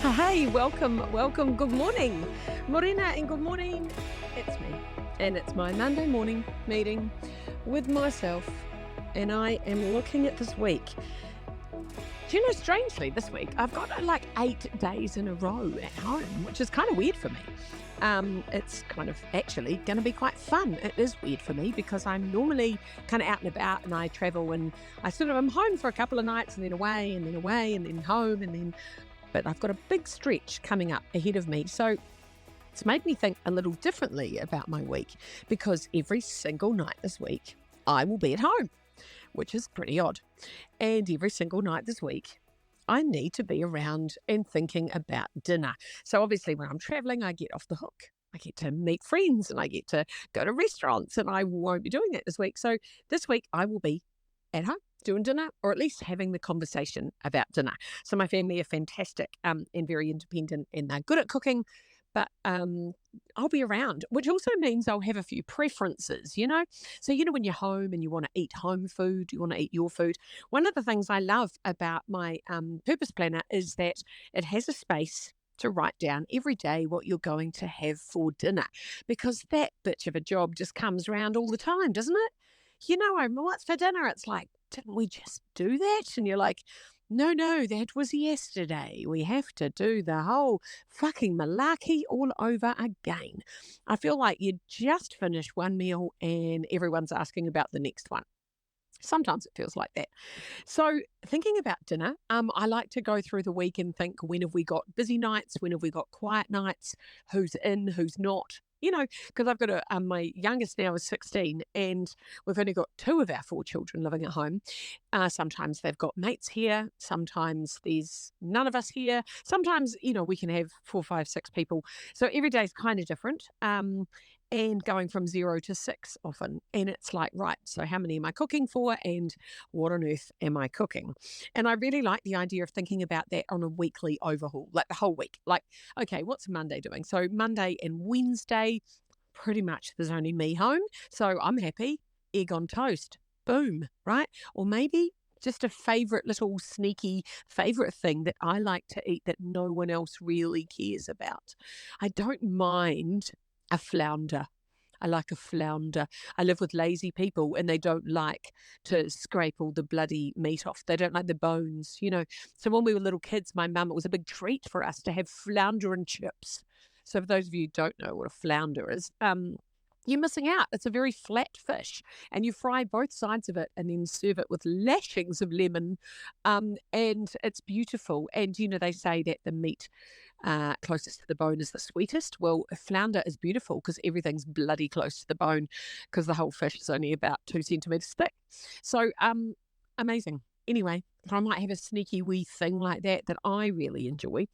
Hey, welcome. Good morning, Morena, and good morning. It's me, and it's my Monday morning meeting with myself, and I am looking at this week. Do you know, strangely, this week I've got like 8 days in a row at home, which is kind of weird for me. It's kind of actually going to be quite fun. It is weird for me because I'm normally kind of out and about, and I travel, and I sort of am home for a couple of nights and then away and then away and then home and then. But I've got a big stretch coming up ahead of me. So it's made me think a little differently about my week, because every single night this week, I will be at home, which is pretty odd. And every single night this week, I need to be around and thinking about dinner. So obviously, when I'm traveling, I get off the hook. I get to meet friends and I get to go to restaurants, and I won't be doing that this week. So this week, I will be at home doing dinner, or at least having the conversation about dinner. So my family are fantastic and very independent, and they're good at cooking, but I'll be around, which also means I'll have a few preferences, you know? So, when you're home and you want to eat home food, you want to eat your food. One of the things I love about my purpose planner is that it has a space to write down every day what you're going to have for dinner, because that bitch of a job just comes around all the time, doesn't it? What's for dinner? It's like, didn't we just do that? And you're like, no, that was yesterday. We have to do the whole fucking malarkey all over again. I feel like you just finished one meal and everyone's asking about the next one. Sometimes it feels like that. So, thinking about dinner, I like to go through the week and think, when have we got busy nights? When have we got quiet nights? Who's in? Who's not? Because I've got my youngest now is 16, and we've only got two of our four children living at home. Sometimes they've got mates here. Sometimes there's none of us here. Sometimes, we can have 4, 5, 6 people. So every day is kind of different. And going from 0 to 6 often. And it's like, right, so how many am I cooking for? And what on earth am I cooking? And I really like the idea of thinking about that on a weekly overhaul, like the whole week. Like, okay, what's Monday doing? So Monday and Wednesday, pretty much there's only me home. So I'm happy. Egg on toast. Boom, right? Or maybe just a favorite little sneaky favorite thing that I like to eat that no one else really cares about. I don't mind a flounder. I like a flounder. I live with lazy people, and they don't like to scrape all the bloody meat off. They don't like the bones, So when we were little kids, my mum, it was a big treat for us to have flounder and chips. So for those of you who don't know what a flounder is, you're missing out. It's a very flat fish, and you fry both sides of it and then serve it with lashings of lemon. And it's beautiful. And, they say that the meat closest to the bone is the sweetest. Well, a flounder is beautiful because everything's bloody close to the bone, because the whole fish is only about 2 centimeters thick. So, amazing. Anyway, I might have a sneaky wee thing like that I really enjoy.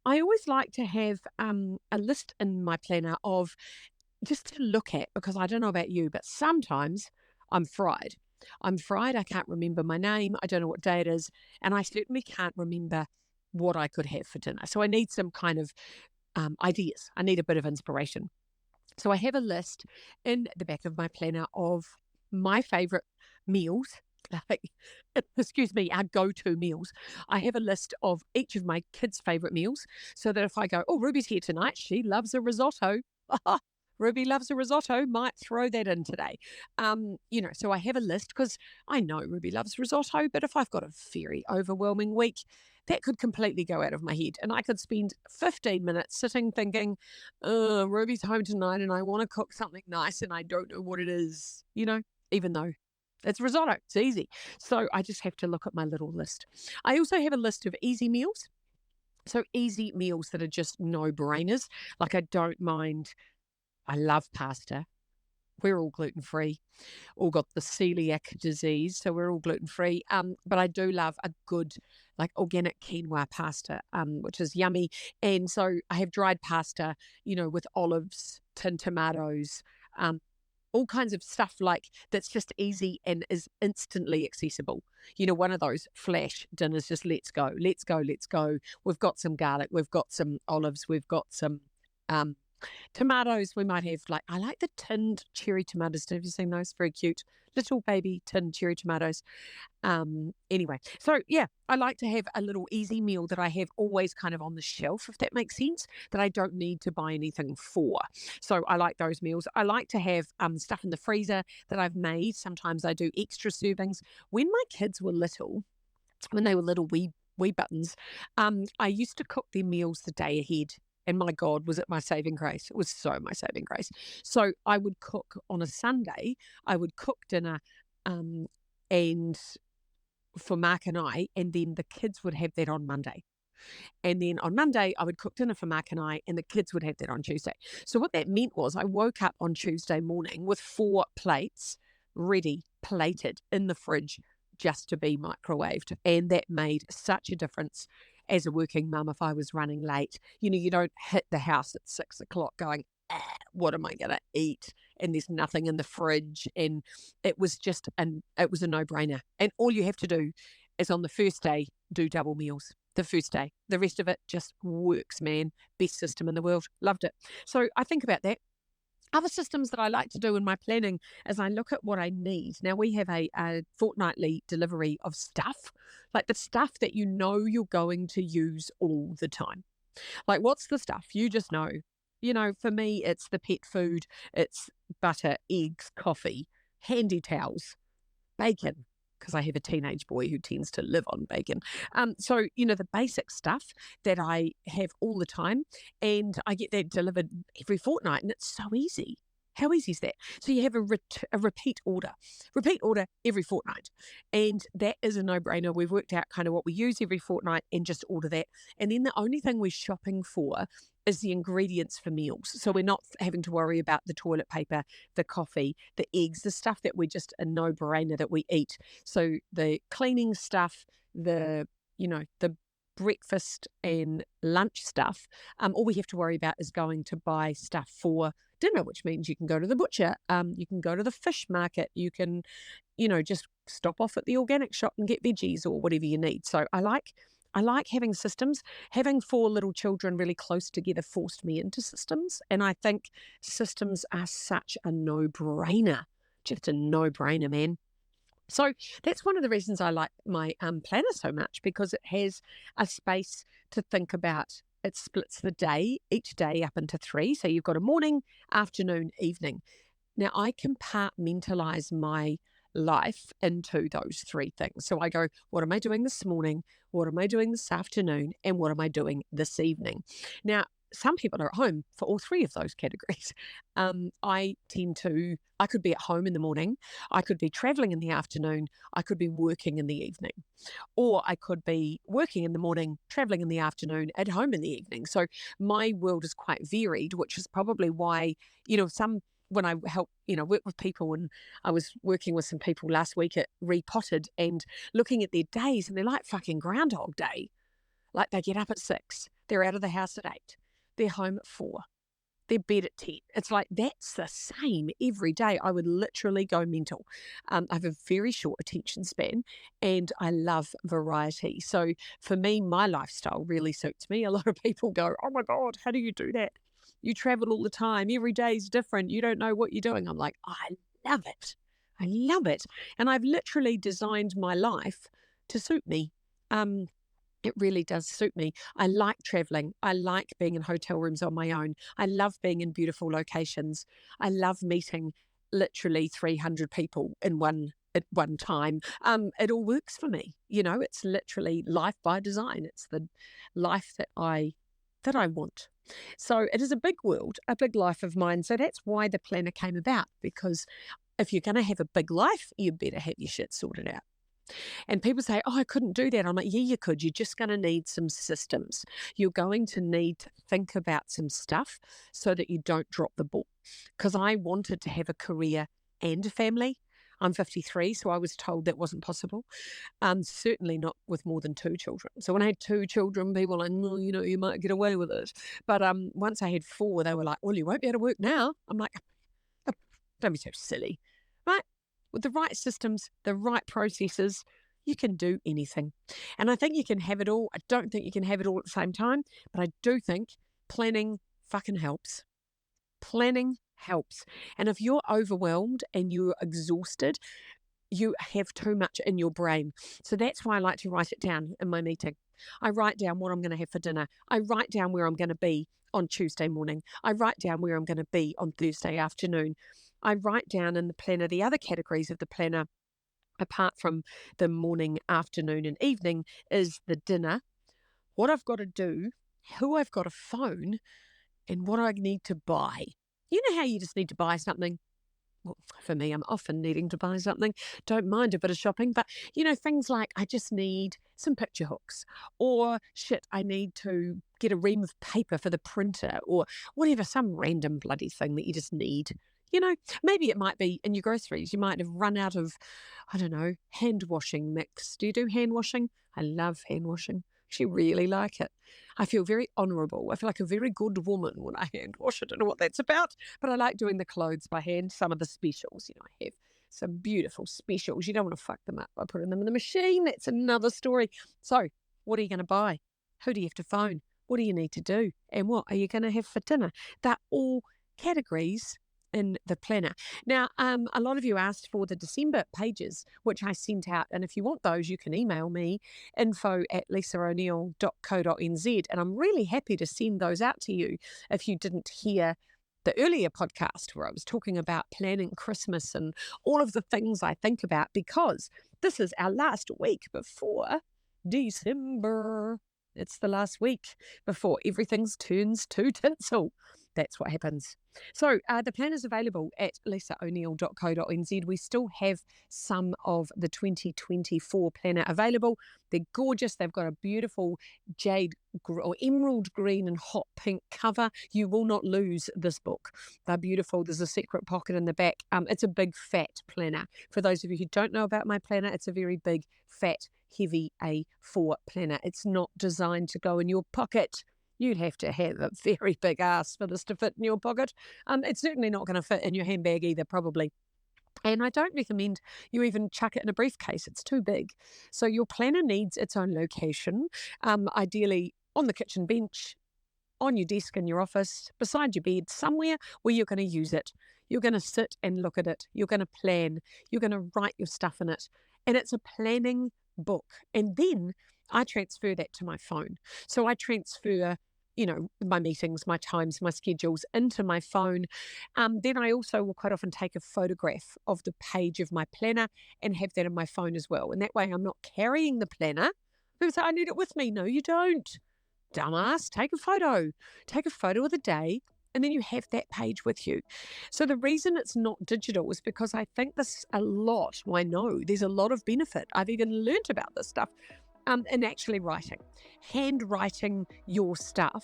I always like to have a list in my planner of just to look at, because I don't know about you, but sometimes I'm fried. I can't remember my name. I don't know what day it is. And I certainly can't remember what I could have for dinner. So I need some kind of ideas. I need a bit of inspiration. So I have a list in the back of my planner of my favorite meals. Like, excuse me, our go-to meals. I have a list of each of my kids' favorite meals, so that if I go, oh, Ruby's here tonight, she loves a risotto. Ruby loves a risotto, might throw that in today. So I have a list because I know Ruby loves risotto, but if I've got a very overwhelming week, that could completely go out of my head. And I could spend 15 minutes sitting thinking, Ruby's home tonight and I want to cook something nice and I don't know what it is, even though it's risotto. It's easy. So I just have to look at my little list. I also have a list of easy meals. So easy meals that are just no-brainers. Like, I don't mind. I love pasta. We're all gluten-free, all got the celiac disease, so we're all gluten-free. But I do love a good, like, organic quinoa pasta, which is yummy. And so I have dried pasta, with olives, tinned tomatoes, all kinds of stuff like that's just easy and is instantly accessible. One of those flash dinners, just let's go. We've got some garlic, we've got some olives, we've got some Tomatoes, we might have I like the tinned cherry tomatoes. Have you seen those? Very cute. Little baby tinned cherry tomatoes. Anyway, so yeah, I like to have a little easy meal that I have always kind of on the shelf, if that makes sense, that I don't need to buy anything for. So I like those meals. I like to have stuff in the freezer that I've made. Sometimes I do extra servings. When my kids were little, when they were little wee buttons, I used to cook their meals the day ahead. And my God, was it my saving grace? It was so my saving grace. So I would cook on a Sunday. I would cook dinner, and for Mark and I, and then the kids would have that on Monday. And then on Monday, I would cook dinner for Mark and I, and the kids would have that on Tuesday. So what that meant was I woke up on Tuesday morning with 4 plates ready, plated in the fridge, just to be microwaved. And that made such a difference as a working mum if I was running late. You don't hit the house at 6 o'clock going, what am I going to eat? And there's nothing in the fridge. And it was a no-brainer. And all you have to do is on the first day, do double meals. The first day. The rest of it just works, man. Best system in the world. Loved it. So I think about that. Other systems that I like to do in my planning is I look at what I need. Now, we have a fortnightly delivery of stuff, like the stuff that you're going to use all the time. Like, what's the stuff? You just know. For me, it's the pet food. It's butter, eggs, coffee, handy towels, bacon, because I have a teenage boy who tends to live on bacon. So, the basic stuff that I have all the time, and I get that delivered every fortnight, and it's so easy. How easy is that? So you have a repeat order every fortnight. And that is a no-brainer. We've worked out kind of what we use every fortnight and just order that. And then the only thing we're shopping for is the ingredients for meals. So we're not having to worry about the toilet paper, the coffee, the eggs, the stuff that we're just a no-brainer that we eat. So the cleaning stuff, the breakfast and lunch stuff, all we have to worry about is going to buy stuff for dinner, which means you can go to the butcher, you can go to the fish market, you can, just stop off at the organic shop and get veggies or whatever you need. So I like having systems. Having 4 little children really close together forced me into systems. And I think systems are such a no-brainer. Just a no-brainer, man. So that's one of the reasons I like my planner so much, because it has a space to think about. It splits the day, each day up into 3. So you've got a morning, afternoon, evening. Now I compartmentalize my life into those 3 things. So I go, what am I doing this morning? What am I doing this afternoon? And what am I doing this evening? Now, some people are at home for all 3 of those categories. I could be at home in the morning, I could be traveling in the afternoon, I could be working in the evening, or I could be working in the morning, traveling in the afternoon, at home in the evening. So my world is quite varied, which is probably why, when I help, work with people, and I was working with some people last week at Repotted and looking at their days, and they're like fucking Groundhog Day. Like, they get up at 6, they're out of the house at 8, they're home at 4, they're bed at 10. It's like, that's the same every day. I would literally go mental. I have a very short attention span, and I love variety. So for me, my lifestyle really suits me. A lot of people go, oh my God, how do you do that? You travel all the time. Every day is different. You don't know what you're doing. I'm like, I love it. I love it. And I've literally designed my life to suit me. It really does suit me. I like traveling. I like being in hotel rooms on my own. I love being in beautiful locations. I love meeting literally 300 people at one time. It all works for me. It's literally life by design. It's the life that I want. So it is a big world, a big life of mine. So that's why the planner came about, because if you're going to have a big life, you better have your shit sorted out. And people say, oh, I couldn't do that. I'm like, yeah, you could. You're just going to need some systems. You're going to need to think about some stuff so that you don't drop the ball. Because I wanted to have a career and a family. I'm 53, so I was told that wasn't possible. Certainly not with more than 2 children. So when I had 2 children, people were like, no, you might get away with it. But once I had 4, they were like, well, you won't be able to work now. I'm like, don't be so silly, right? With the right systems, the right processes, you can do anything. And I think you can have it all. I don't think you can have it all at the same time, but I do think planning fucking helps. Planning helps. And if you're overwhelmed and you're exhausted, you have too much in your brain. So that's why I like to write it down in my meeting. I write down what I'm going to have for dinner. I write down where I'm going to be on Tuesday morning. I write down where I'm going to be on Thursday afternoon. I write down in the planner the other categories of the planner, apart from the morning, afternoon, and evening, is the dinner, what I've got to do, who I've got to phone, and what I need to buy. You know how you just need to buy something? Well, for me, I'm often needing to buy something. Don't mind a bit of shopping, but things like I just need some picture hooks, or shit, I need to get a ream of paper for the printer, or whatever, some random bloody thing that you just need. Maybe it might be in your groceries. You might have run out of, I don't know, hand washing mix. Do you do hand washing? I love hand washing. Actually really like it. I feel very honourable. I feel like a very good woman when I hand wash. I don't know what that's about, but I like doing the clothes by hand. Some of the specials, I have some beautiful specials. You don't want to fuck them up by putting them in the machine. That's another story. So what are you going to buy? Who do you have to phone? What do you need to do? And what are you going to have for dinner? They're all categories in the planner. Now, a lot of you asked for the December pages, which I sent out. And if you want those, you can email me, info@lisaoneal.co.nz. And I'm really happy to send those out to you if you didn't hear the earlier podcast where I was talking about planning Christmas and all of the things I think about, because this is our last week before December. It's the last week before everything turns to tinsel. That's what happens. So the plan is available at lisaoneal.co.nz. We still have some of the 2024 planner available. They're gorgeous. They've got a beautiful jade or emerald green and hot pink cover. You will not lose this book. They're beautiful. There's a secret pocket in the back. It's a big fat planner. For those of you who don't know about my planner, it's a very big fat heavy A4 planner. It's not designed to go in your pocket. You'd have to have a very big ass for this to fit in your pocket. It's certainly not going to fit in your handbag either, probably. And I don't recommend you even chuck it in a briefcase. It's too big. So your planner needs its own location, ideally on the kitchen bench, on your desk in your office, beside your bed, somewhere where you're going to use it. You're going to sit and look at it. You're going to plan. You're going to write your stuff in it. And it's a planning book. And then I transfer that to my phone. So I transfer my meetings, my times, my schedules into my phone. Then I also will quite often take a photograph of the page of my planner and have that in my phone as well. And that way I'm not carrying the planner. People say, I need it with me. No, you don't. Dumbass, take a photo. Take a photo of the day, and then you have that page with you. So the reason it's not digital is because I think this a lot. Well, I know there's a lot of benefit. I've even learnt about this stuff. And actually writing. Handwriting your stuff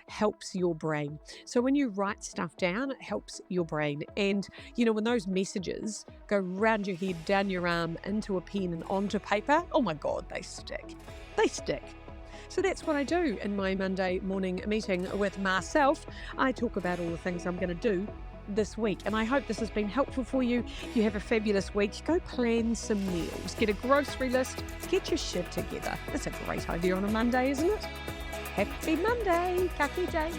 helps your brain. So when you write stuff down, it helps your brain. And, when those messages go round your head, down your arm, into a pen and onto paper, oh my God, they stick. They stick. So that's what I do in my Monday morning meeting with myself. I talk about all the things I'm going to do this week, and I hope this has been helpful for you. You have a fabulous week. Go plan some meals, get a grocery list, get your shit together. That's a great idea on a Monday, isn't it? Happy Monday, ka kite.